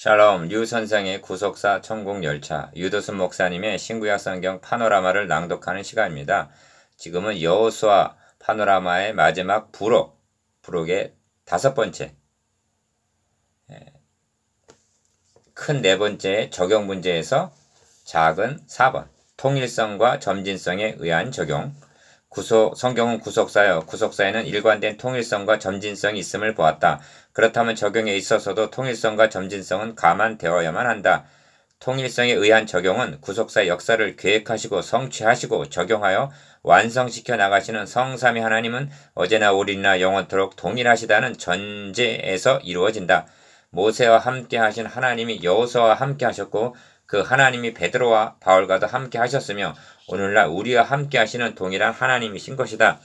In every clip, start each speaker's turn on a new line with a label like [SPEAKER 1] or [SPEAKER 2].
[SPEAKER 1] 샬롬, 류 선생의 구속사 천국열차, 유도순 목사님의 신구약 성경 파노라마를 낭독하는 시간입니다. 지금은 여호수아 파노라마의 마지막 부록의 5번째, 큰 4번째 적용 문제에서 작은 4번, 통일성과 점진성에 의한 적용. 성경은 구속사여, 구속사에는 일관된 통일성과 점진성이 있음을 보았다. 그렇다면 적용에 있어서도 통일성과 점진성은 감안되어야만 한다. 통일성에 의한 적용은 구속사의 역사를 계획하시고 성취하시고 적용하여 완성시켜 나가시는 성삼위 하나님은 어제나 오늘이나 영원토록 동일하시다는 전제에서 이루어진다. 모세와 함께 하신 하나님이 여호수아와 함께 하셨고 그 하나님이 베드로와 바울과도 함께 하셨으며 오늘날 우리와 함께 하시는 동일한 하나님이신 것이다.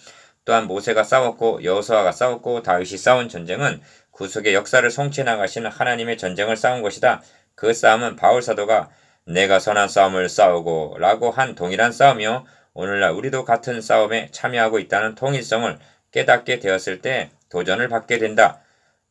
[SPEAKER 1] 또한 모세가 싸웠고 여호수아가 싸웠고 다윗이 싸운 전쟁은 구속의 역사를 성취해 나가시는 하나님의 전쟁을 싸운 것이다. 그 싸움은 바울 사도가 내가 선한 싸움을 싸우고 라고 한 동일한 싸움이요. 오늘날 우리도 같은 싸움에 참여하고 있다는 통일성을 깨닫게 되었을 때 도전을 받게 된다.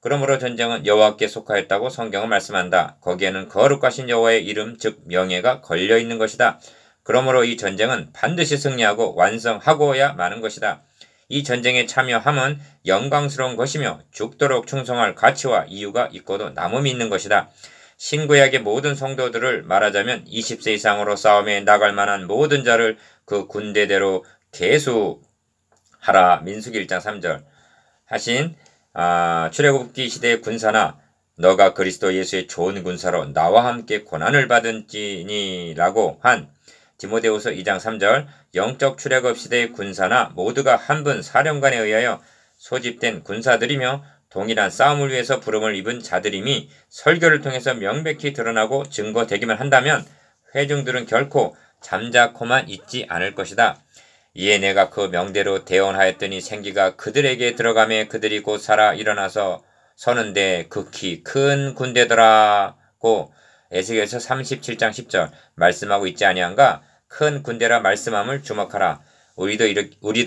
[SPEAKER 1] 그러므로 전쟁은 여호와께 속하였다고 성경은 말씀한다. 거기에는 거룩하신 여호와의 이름 즉 명예가 걸려있는 것이다. 그러므로 이 전쟁은 반드시 승리하고 완성하고야 마는 것이다. 이 전쟁에 참여함은 영광스러운 것이며 죽도록 충성할 가치와 이유가 있고도 남음이 있는 것이다. 신구약의 모든 성도들을 말하자면 20세 이상으로 싸움에 나갈 만한 모든 자를 그 군대대로 계수하라. 민수기 1장 3절 하신 출애굽기 시대의 군사나 너가 그리스도 예수의 좋은 군사로 나와 함께 고난을 받은지니라고 한 디모데후서 2장 3절 영적 출애굽 시대의 군사나 모두가 한 분 사령관에 의하여 소집된 군사들이며 동일한 싸움을 위해서 부름을 입은 자들임이 설교를 통해서 명백히 드러나고 증거되기만 한다면 회중들은 결코 잠자코만 있지 않을 것이다. 이에 내가 그 명대로 대언하였더니 생기가 그들에게 들어가매 그들이 곧 살아 일어나서 서는데 극히 큰 군대더라고 에스겔서 37장 10절 말씀하고 있지 아니한가? 큰 군대라 말씀함을 주목하라. 우리도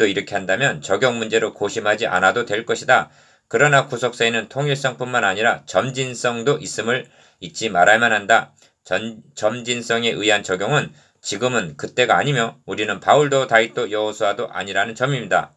[SPEAKER 1] 이렇게 한다면 적용 문제로 고심하지 않아도 될 것이다. 그러나 구속사에는 통일성뿐만 아니라 점진성도 있음을 잊지 말아야만 한다. 점진성에 의한 적용은 지금은 그때가 아니며 우리는 바울도 다윗도 여호수아도 아니라는 점입니다.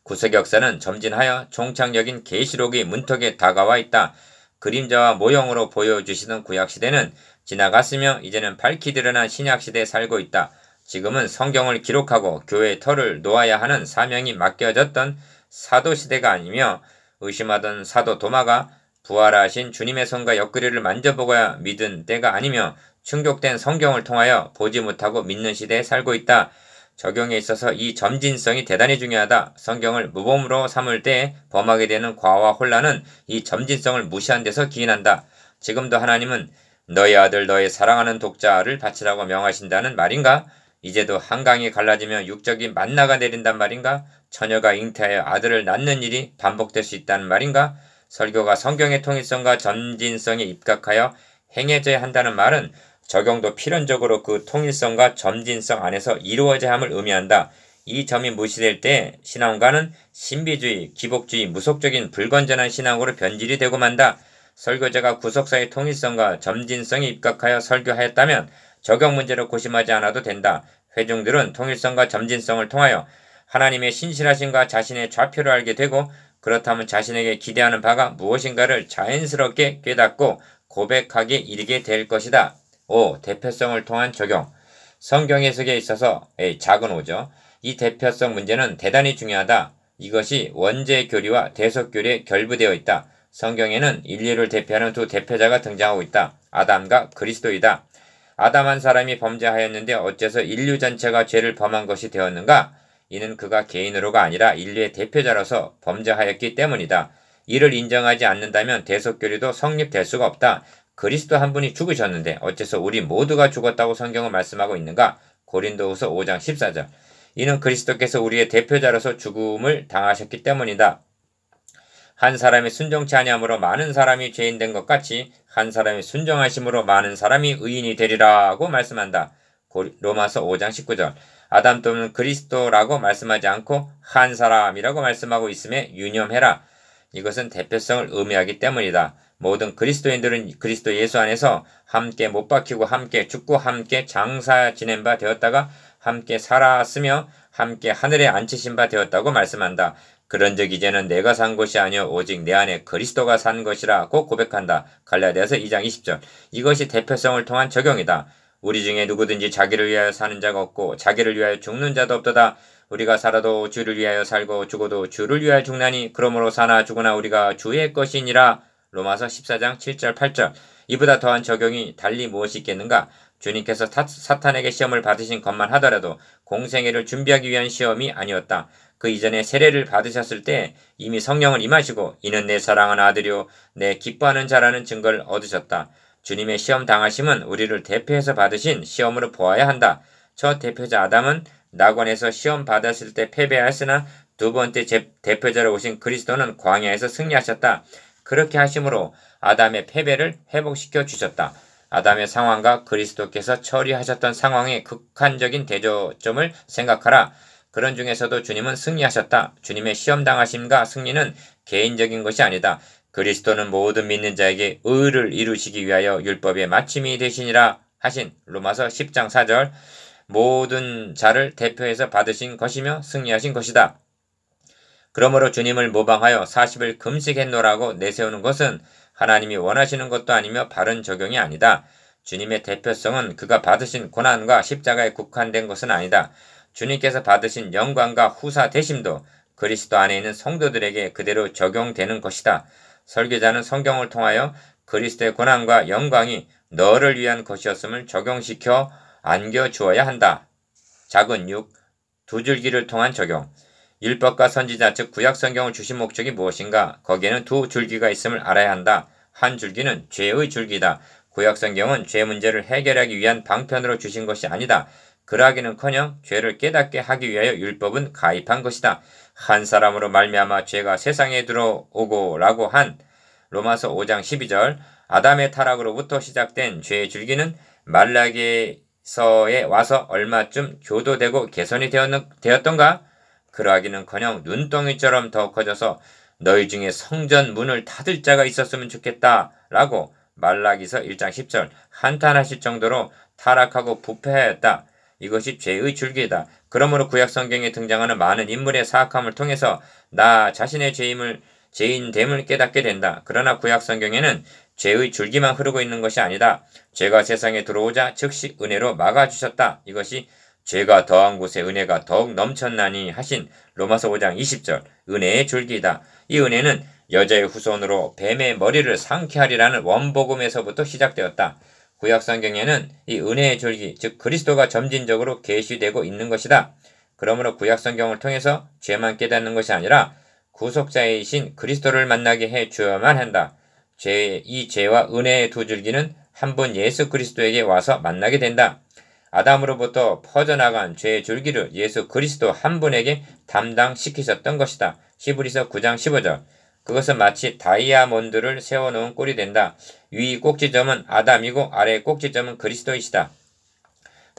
[SPEAKER 1] 구속 역사는 점진하여 종착역인 계시록의 문턱에 다가와 있다. 그림자와 모형으로 보여주시던 구약시대는 지나갔으며 이제는 밝히 드러난 신약시대에 살고 있다. 지금은 성경을 기록하고 교회의 터를 놓아야 하는 사명이 맡겨졌던 사도시대가 아니며 의심하던 사도 도마가 부활하신 주님의 손과 옆구리를 만져보고야 믿은 때가 아니며 충격된 성경을 통하여 보지 못하고 믿는 시대에 살고 있다. 적용에 있어서 이 점진성이 대단히 중요하다. 성경을 무범으로 삼을 때 범하게 되는 과와 혼란은 이 점진성을 무시한 데서 기인한다. 지금도 하나님은 너의 아들 너의 사랑하는 독자를 바치라고 명하신다는 말인가? 이제도 한강이 갈라지며 육적인 만나가 내린단 말인가? 처녀가 잉태하여 아들을 낳는 일이 반복될 수 있다는 말인가? 설교가 성경의 통일성과 점진성에 입각하여 행해져야 한다는 말은 적용도 필연적으로 그 통일성과 점진성 안에서 이루어져야 함을 의미한다. 이 점이 무시될 때 신앙가는 신비주의, 기복주의, 무속적인 불건전한 신앙으로 변질이 되고 만다. 설교자가 구속사의 통일성과 점진성에 입각하여 설교하였다면 적용 문제로 고심하지 않아도 된다. 회중들은 통일성과 점진성을 통하여 하나님의 신실하심과 자신의 좌표를 알게 되고 그렇다면 자신에게 기대하는 바가 무엇인가를 자연스럽게 깨닫고 고백하게 이르게 될 것이다. 5. 대표성을 통한 적용. 성경 해석에 있어서 작은 5죠. 이 대표성 문제는 대단히 중요하다. 이것이 원죄 교리와 대속 교리에 결부되어 있다. 성경에는 인류를 대표하는 두 대표자가 등장하고 있다. 아담과 그리스도이다. 아담 한 사람이 범죄하였는데 어째서 인류 전체가 죄를 범한 것이 되었는가? 이는 그가 개인으로가 아니라 인류의 대표자로서 범죄하였기 때문이다. 이를 인정하지 않는다면 대속교리도 성립될 수가 없다. 그리스도 한 분이 죽으셨는데 어째서 우리 모두가 죽었다고 성경은 말씀하고 있는가? 고린도후서 5장 14절. 이는 그리스도께서 우리의 대표자로서 죽음을 당하셨기 때문이다. 한 사람이 순종치 아니함으로 많은 사람이 죄인 된 것 같이 한 사람이 순종하심으로 많은 사람이 의인이 되리라고 말씀한다. 로마서 5장 19절. 아담 또는 그리스도라고 말씀하지 않고 한 사람이라고 말씀하고 있음에 유념해라. 이것은 대표성을 의미하기 때문이다. 모든 그리스도인들은 그리스도 예수 안에서 함께 못 박히고 함께 죽고 함께 장사 지낸 바 되었다가 함께 살았으며 함께 하늘에 앉히신 바 되었다고 말씀한다. 그런즉 이제는 내가 산 것이 아니요 오직 내 안에 그리스도가 산 것이라고 고백한다. 갈라디아서 2장 20절. 이것이 대표성을 통한 적용이다. 우리 중에 누구든지 자기를 위하여 사는 자가 없고 자기를 위하여 죽는 자도 없도다. 우리가 살아도 주를 위하여 살고 죽어도 주를 위하여 죽나니 그러므로 사나 죽으나 우리가 주의 것이니라. 로마서 14장 7절 8절. 이보다 더한 적용이 달리 무엇이 있겠는가? 주님께서 사탄에게 시험을 받으신 것만 하더라도 공생애를 준비하기 위한 시험이 아니었다. 그 이전에 세례를 받으셨을 때 이미 성령을 임하시고 이는 내 사랑하는 아들이요 내 기뻐하는 자라는 증거를 얻으셨다. 주님의 시험 당하심은 우리를 대표해서 받으신 시험으로 보아야 한다. 첫 대표자 아담은 낙원에서 시험 받았을 때 패배하였으나 두 번째 대표자로 오신 그리스도는 광야에서 승리하셨다. 그렇게 하심으로 아담의 패배를 회복시켜 주셨다. 아담의 상황과 그리스도께서 처리하셨던 상황의 극한적인 대조점을 생각하라. 그런 중에서도 주님은 승리하셨다. 주님의 시험당하심과 승리는 개인적인 것이 아니다. 그리스도는 모든 믿는 자에게 의를 이루시기 위하여 율법의 마침이 되시니라 하신 로마서 10장 4절. 모든 자를 대표해서 받으신 것이며 승리하신 것이다. 그러므로 주님을 모방하여 40일 금식했노라고 내세우는 것은 하나님이 원하시는 것도 아니며 바른 적용이 아니다. 주님의 대표성은 그가 받으신 고난과 십자가에 국한된 것은 아니다. 주님께서 받으신 영광과 후사 대심도 그리스도 안에 있는 성도들에게 그대로 적용되는 것이다. 설교자는 성경을 통하여 그리스도의 고난과 영광이 너를 위한 것이었음을 적용시켜 안겨주어야 한다. 작은 6. 두 줄기를 통한 적용. 율법과 선지자 즉 구약 성경을 주신 목적이 무엇인가? 거기에는 두 줄기가 있음을 알아야 한다. 한 줄기는 죄의 줄기다. 구약 성경은 죄 문제를 해결하기 위한 방편으로 주신 것이 아니다. 그러하기는커녕 죄를 깨닫게 하기 위하여 율법은 가입한 것이다. 한 사람으로 말미암아 죄가 세상에 들어오고 라고 한 로마서 5장 12절. 아담의 타락으로부터 시작된 죄의 줄기는 말라기서에 와서 얼마쯤 교도되고 개선이 되었던가? 그러하기는커녕 눈덩이처럼 더 커져서 너희 중에 성전 문을 닫을 자가 있었으면 좋겠다 라고 말라기서 1장 10절 한탄하실 정도로 타락하고 부패하였다. 이것이 죄의 줄기이다. 그러므로 구약 성경에 등장하는 많은 인물의 사악함을 통해서 나 자신의 죄인됨을 깨닫게 된다. 그러나 구약 성경에는 죄의 줄기만 흐르고 있는 것이 아니다. 죄가 세상에 들어오자 즉시 은혜로 막아주셨다. 이것이 죄가 더한 곳에 은혜가 더욱 넘쳤나니 하신 로마서 5장 20절 은혜의 줄기이다. 이 은혜는 여자의 후손으로 뱀의 머리를 상쾌하리라는 원복음에서부터 시작되었다. 구약 성경에는 이 은혜의 줄기 즉 그리스도가 점진적으로 계시되고 있는 것이다. 그러므로 구약 성경을 통해서 죄만 깨닫는 것이 아니라 구속자이신 그리스도를 만나게 해 주어야만 한다. 이 죄와 은혜의 두 줄기는 한 분 예수 그리스도에게 와서 만나게 된다. 아담으로부터 퍼져나간 죄의 줄기를 예수 그리스도 한 분에게 담당시키셨던 것이다. 히브리서 9장 15절. 그것은 마치 다이아몬드를 세워놓은 꼴이 된다. 위 꼭지점은 아담이고 아래 꼭지점은 그리스도이시다.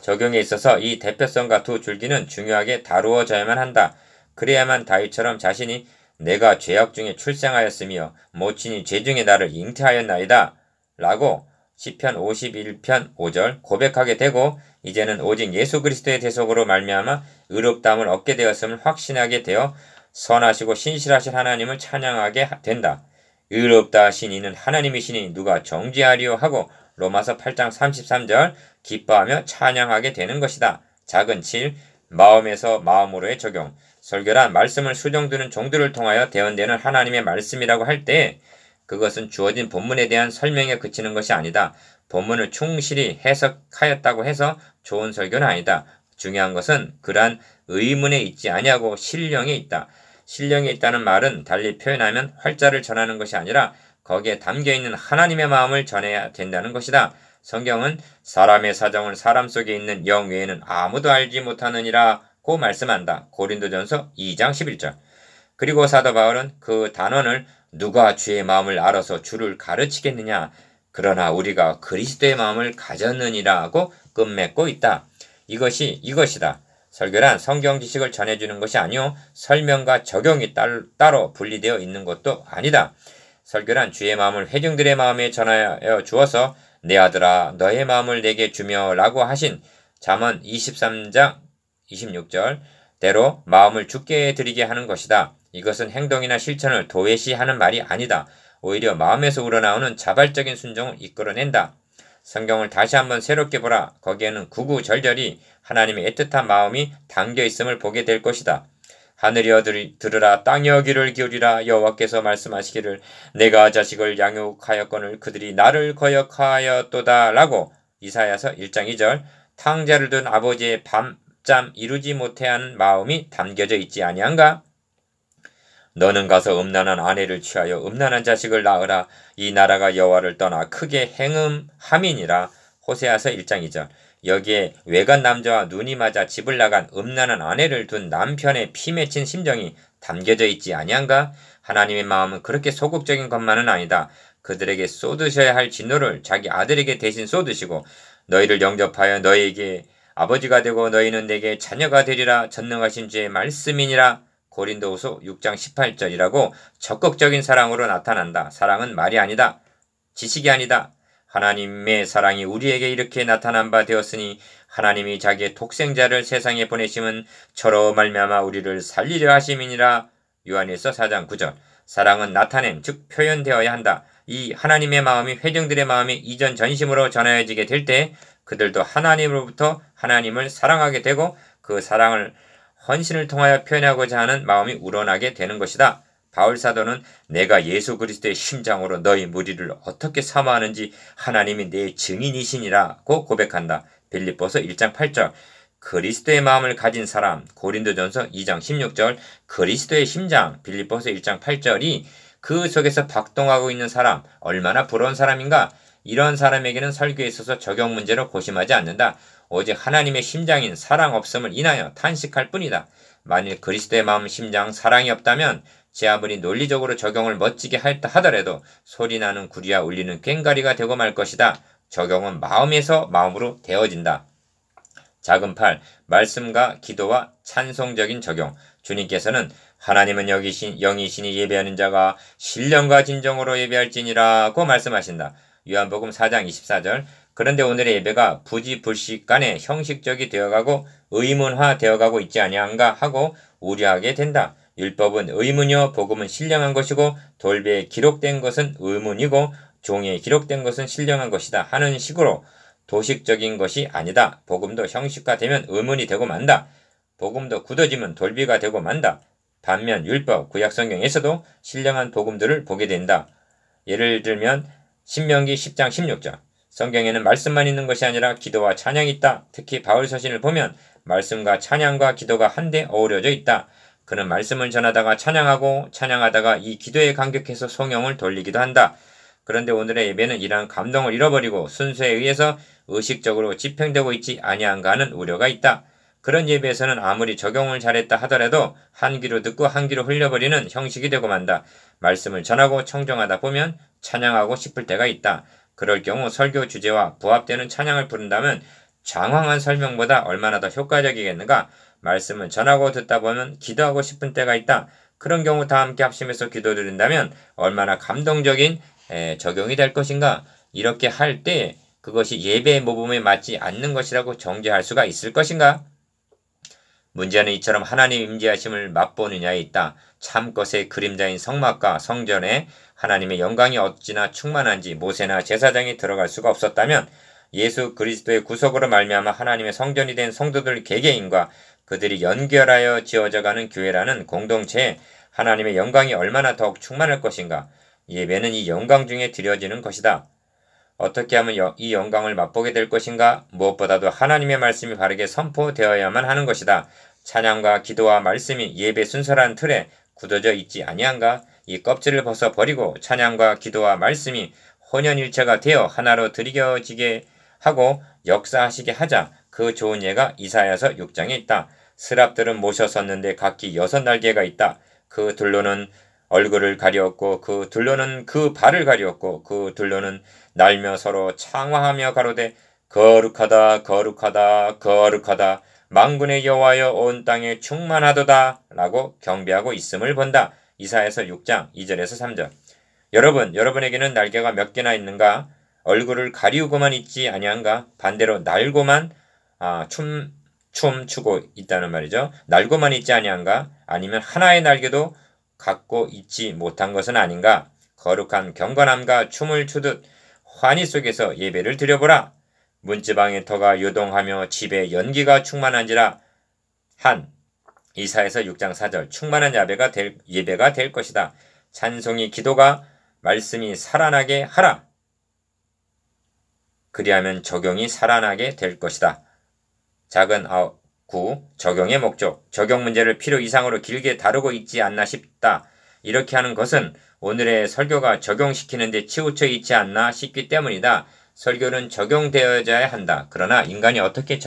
[SPEAKER 1] 적용에 있어서 이 대표성과 두 줄기는 중요하게 다루어져야만 한다. 그래야만 다윗처럼 자신이 내가 죄악 중에 출생하였으며 모친이 죄 중에 나를 잉태하였나이다 라고 시편 51편 5절 고백하게 되고 이제는 오직 예수 그리스도의 대속으로 말미암아 의롭다함을 얻게 되었음을 확신하게 되어 선하시고 신실하신 하나님을 찬양하게 된다. 의롭다 하신 이는 하나님이시니 누가 정죄하리요 하고 로마서 8장 33절 기뻐하며 찬양하게 되는 것이다. 작은 7. 마음에서 마음으로의 적용. 설교란 말씀을 수정두는 종들을 통하여 대언되는 하나님의 말씀이라고 할 때 그것은 주어진 본문에 대한 설명에 그치는 것이 아니다. 본문을 충실히 해석하였다고 해서 좋은 설교는 아니다. 중요한 것은 그러한 의문에 있지 아니하고 신령에 있다. 신령에 있다는 말은 달리 표현하면 활자를 전하는 것이 아니라 거기에 담겨있는 하나님의 마음을 전해야 된다는 것이다. 성경은 사람의 사정을 사람 속에 있는 영 외에는 아무도 알지 못하느니라고 말씀한다. 고린도전서 2장 11절. 그리고 사도 바울은 그 단원을 누가 주의 마음을 알아서 주를 가르치겠느냐. 그러나 우리가 그리스도의 마음을 가졌느니라고 끝맺고 있다. 이것이다. 설교란 성경 지식을 전해주는 것이 아니오 설명과 적용이 따로 분리되어 있는 것도 아니다. 설교란 주의 마음을 회중들의 마음에 전하여 주어서 내 아들아 너의 마음을 내게 주며 라고 하신 잠언 23장 26절 대로 마음을 주께 드리게 하는 것이다. 이것은 행동이나 실천을 도외시하는 말이 아니다. 오히려 마음에서 우러나오는 자발적인 순종을 이끌어낸다. 성경을 다시 한번 새롭게 보라. 거기에는 구구절절히 하나님의 애틋한 마음이 담겨 있음을 보게 될 것이다. 하늘이여 들으라 땅이여 귀를 기울이라 여호와께서 말씀하시기를 내가 자식을 양육하였거늘 그들이 나를 거역하였도다 라고 이사야서 1장 2절 탕자를 둔 아버지의 밤잠 이루지 못해하는 마음이 담겨져 있지 아니한가? 너는 가서 음란한 아내를 취하여 음란한 자식을 낳으라. 이 나라가 여호와를 떠나 크게 행음함이니라. 호세아서 1장 2절 여기에 외간 남자와 눈이 맞아 집을 나간 음란한 아내를 둔 남편의 피 맺힌 심정이 담겨져 있지 아니한가? 하나님의 마음은 그렇게 소극적인 것만은 아니다. 그들에게 쏟으셔야 할 진노를 자기 아들에게 대신 쏟으시고 너희를 영접하여 너희에게 아버지가 되고 너희는 내게 자녀가 되리라. 전능하신 주의 말씀이니라. 고린도후서 6장 18절이라고 적극적인 사랑으로 나타난다. 사랑은 말이 아니다. 지식이 아니다. 하나님의 사랑이 우리에게 이렇게 나타난 바 되었으니 하나님이 자기의 독생자를 세상에 보내심은 저로 말미암아 우리를 살리려 하심이니라. 요한일서 4장 9절 사랑은 나타냄 즉 표현되어야 한다. 이 하나님의 마음이 회중들의 마음이 이전 전심으로 전하여지게 될 때 그들도 하나님으로부터 하나님을 사랑하게 되고 그 사랑을 헌신을 통하여 표현하고자 하는 마음이 우러나게 되는 것이다. 바울 사도는 내가 예수 그리스도의 심장으로 너희 무리를 어떻게 사모하는지 하나님이 내 증인이시니라고 고백한다. 빌립보서 1장 8절 그리스도의 마음을 가진 사람 고린도전서 2장 16절 그리스도의 심장 빌립보서 1장 8절이 그 속에서 박동하고 있는 사람 얼마나 부러운 사람인가. 이런 사람에게는 설교에 있어서 적용 문제로 고심하지 않는다. 오직 하나님의 심장인 사랑 없음을 인하여 탄식할 뿐이다. 만일 그리스도의 마음 심장 사랑이 없다면 제 아무리 논리적으로 적용을 멋지게 했다 하더라도 소리나는 구리와 울리는 꽹가리가 되고 말 것이다. 적용은 마음에서 마음으로 되어진다. 작은 8. 말씀과 기도와 찬송적인 적용. 주님께서는 하나님은 영이시니 예배하는 자가 신령과 진정으로 예배할지니라고 말씀하신다. 요한복음 4장 24절 그런데 오늘의 예배가 부지불식간에 형식적이 되어가고 의문화 되어가고 있지 아니한가 하고 우려하게 된다. 율법은 의문이요 복음은 신령한 것이고 돌배에 기록된 것은 의문이고 종이에 기록된 것은 신령한 것이다 하는 식으로 도식적인 것이 아니다. 복음도 형식화되면 의문이 되고 만다. 복음도 굳어지면 돌비가 되고 만다. 반면 율법, 구약성경에서도 신령한 복음들을 보게 된다. 예를 들면 신명기 10장 16절 성경에는 말씀만 있는 것이 아니라 기도와 찬양이 있다. 특히 바울 서신을 보면 말씀과 찬양과 기도가 한데 어우러져 있다. 그는 말씀을 전하다가 찬양하고 찬양하다가 이 기도에 감격해서 성령을 돌리기도 한다. 그런데 오늘의 예배는 이러한 감동을 잃어버리고 순서에 의해서 의식적으로 집행되고 있지 아니한가 하는 우려가 있다. 그런 예배에서는 아무리 적용을 잘했다 하더라도 한 귀로 듣고 한 귀로 흘려버리는 형식이 되고 만다. 말씀을 전하고 청정하다 보면 찬양하고 싶을 때가 있다. 그럴 경우 설교 주제와 부합되는 찬양을 부른다면 장황한 설명보다 얼마나 더 효과적이겠는가? 말씀을 전하고 듣다 보면 기도하고 싶은 때가 있다. 그런 경우 다 함께 합심해서 기도드린다면 얼마나 감동적인 적용이 될 것인가? 이렇게 할 때 그것이 예배의 모범에 맞지 않는 것이라고 정죄할 수가 있을 것인가? 문제는 이처럼 하나님 임재하심을 맛보느냐에 있다. 참것의 그림자인 성막과 성전에 하나님의 영광이 어찌나 충만한지 모세나 제사장이 들어갈 수가 없었다면 예수 그리스도의 구속으로 말미암아 하나님의 성전이 된 성도들 개개인과 그들이 연결하여 지어져가는 교회라는 공동체에 하나님의 영광이 얼마나 더욱 충만할 것인가. 예배는 이 영광 중에 드려지는 것이다. 어떻게 하면 이 영광을 맛보게 될 것인가? 무엇보다도 하나님의 말씀이 바르게 선포되어야만 하는 것이다. 찬양과 기도와 말씀이 예배 순서란 틀에 굳어져 있지 아니한가? 이 껍질을 벗어버리고 찬양과 기도와 말씀이 혼연일체가 되어 하나로 드리겨지게 하고 역사하시게 하자. 그 좋은 예가 이사야서 6장에 있다. 스랍들은 모셔 섰는데 각기 6날개가 있다. 그 둘로는 얼굴을 가리었고 그 둘로는 그 발을 가리었고 그 둘로는 날며 서로 창화하며 가로되 거룩하다 거룩하다 거룩하다 만군의 여호와여 온 땅에 충만하도다 라고 경배하고 있음을 본다. 이사야서 6장 2절에서 3절 여러분에게는 날개가 몇 개나 있는가? 얼굴을 가리우고만 있지 아니한가? 반대로 날고만 춤 추고 있다는 말이죠. 날고만 있지 아니한가? 아니면 하나의 날개도 갖고 있지 못한 것은 아닌가? 거룩한 경건함과 춤을 추듯 환희 속에서 예배를 드려보라. 문지방의 터가 요동하며 집에 연기가 충만한지라. 한 이사야서 6장 4절 충만한 예배가 될 것이다. 찬송이 기도가 말씀이 살아나게 하라. 그리하면 적용이 살아나게 될 것이다. 작은 9. 적용의 목적. 적용 문제를 필요 이상으로 길게 다루고 있지 않나 싶다. 이렇게 하는 것은 오늘의 설교가 적용시키는데 치우쳐 있지 않나 싶기 때문이다. 설교는 적용되어져야 한다. 그러나 인간이 어떻게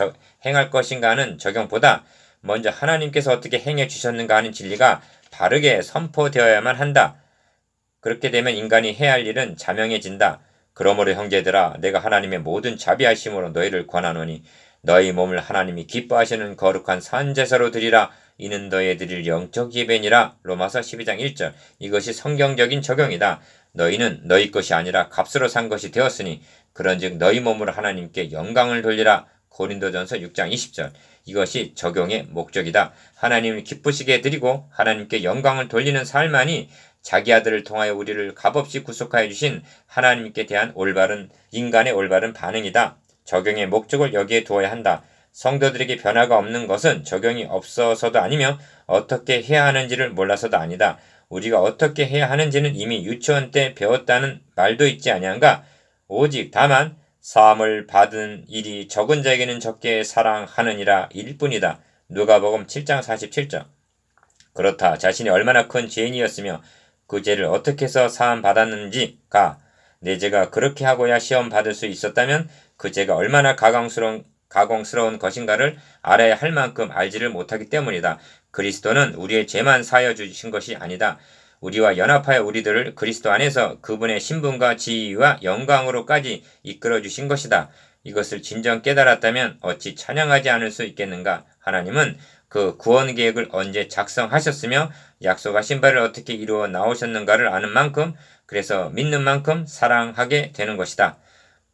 [SPEAKER 1] 행할 것인가 하는 적용보다 먼저 하나님께서 어떻게 행해 주셨는가 하는 진리가 바르게 선포되어야만 한다. 그렇게 되면 인간이 해야 할 일은 자명해진다. 그러므로 형제들아 내가 하나님의 모든 자비하심으로 너희를 권하노니 너희 몸을 하나님이 기뻐하시는 거룩한 산제사로 드리라. 이는 너희의 드릴 영적 예배니라. 로마서 12장 1절. 이것이 성경적인 적용이다. 너희는 너희 것이 아니라 값으로 산 것이 되었으니 그런즉 너희 몸으로 하나님께 영광을 돌리라. 고린도전서 6장 20절. 이것이 적용의 목적이다. 하나님을 기쁘시게 드리고 하나님께 영광을 돌리는 삶만이 자기 아들을 통하여 우리를 값없이 구속하여 주신 하나님께 대한 인간의 올바른 반응이다. 적용의 목적을 여기에 두어야 한다. 성도들에게 변화가 없는 것은 적용이 없어서도 아니며 어떻게 해야 하는지를 몰라서도 아니다. 우리가 어떻게 해야 하는지는 이미 유치원 때 배웠다는 말도 있지 아니한가? 오직 다만 사함을 받은 일이 적은 자에게는 적게 사랑하느니라 일 뿐이다. 누가복음 7장 47절. 그렇다. 자신이 얼마나 큰 죄인이었으며 그 죄를 어떻게 해서 사함 받았는지가 내 죄가 그렇게 하고야 시험 받을 수 있었다면 그 죄가 얼마나 가공스러운 것인가를 알아야 할 만큼 알지를 못하기 때문이다. 그리스도는 우리의 죄만 사하여 주신 것이 아니다. 우리와 연합하여 우리들을 그리스도 안에서 그분의 신분과 지위와 영광으로까지 이끌어 주신 것이다. 이것을 진정 깨달았다면 어찌 찬양하지 않을 수 있겠는가? 하나님은 그 구원 계획을 언제 작성하셨으며 약속하신 바를 어떻게 이루어 나오셨는가를 아는 만큼, 그래서 믿는 만큼 사랑하게 되는 것이다.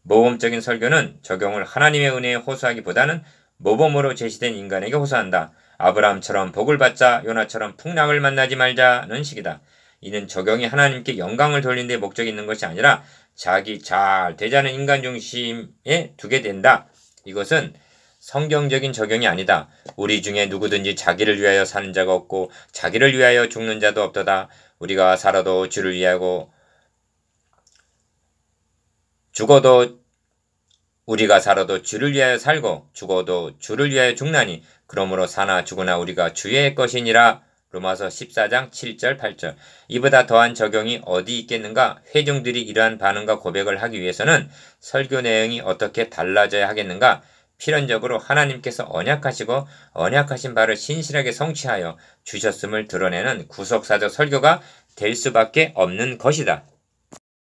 [SPEAKER 1] 모범적인 설교는 적용을 하나님의 은혜에 호소하기보다는 모범으로 제시된 인간에게 호소한다. 아브라함처럼 복을 받자, 요나처럼 풍랑을 만나지 말자는 식이다. 이는 적용이 하나님께 영광을 돌리는 데 목적이 있는 것이 아니라 자기 잘 되자는 인간 중심에 두게 된다. 이것은 성경적인 적용이 아니다. 우리 중에 누구든지 자기를 위하여 사는 자가 없고 자기를 위하여 죽는 자도 없도다. 우리가 살아도 주를 위하고 우리가 살아도 주를 위하여 살고 죽어도 주를 위하여 죽나니 그러므로 사나 죽으나 우리가 주의 것이니라. 로마서 14장 7절 8절. 이보다 더한 적용이 어디 있겠는가? 회중들이 이러한 반응과 고백을 하기 위해서는 설교 내용이 어떻게 달라져야 하겠는가? 필연적으로 하나님께서 언약하시고 언약하신 바를 신실하게 성취하여 주셨음을 드러내는 구속사적 설교가 될 수밖에 없는 것이다.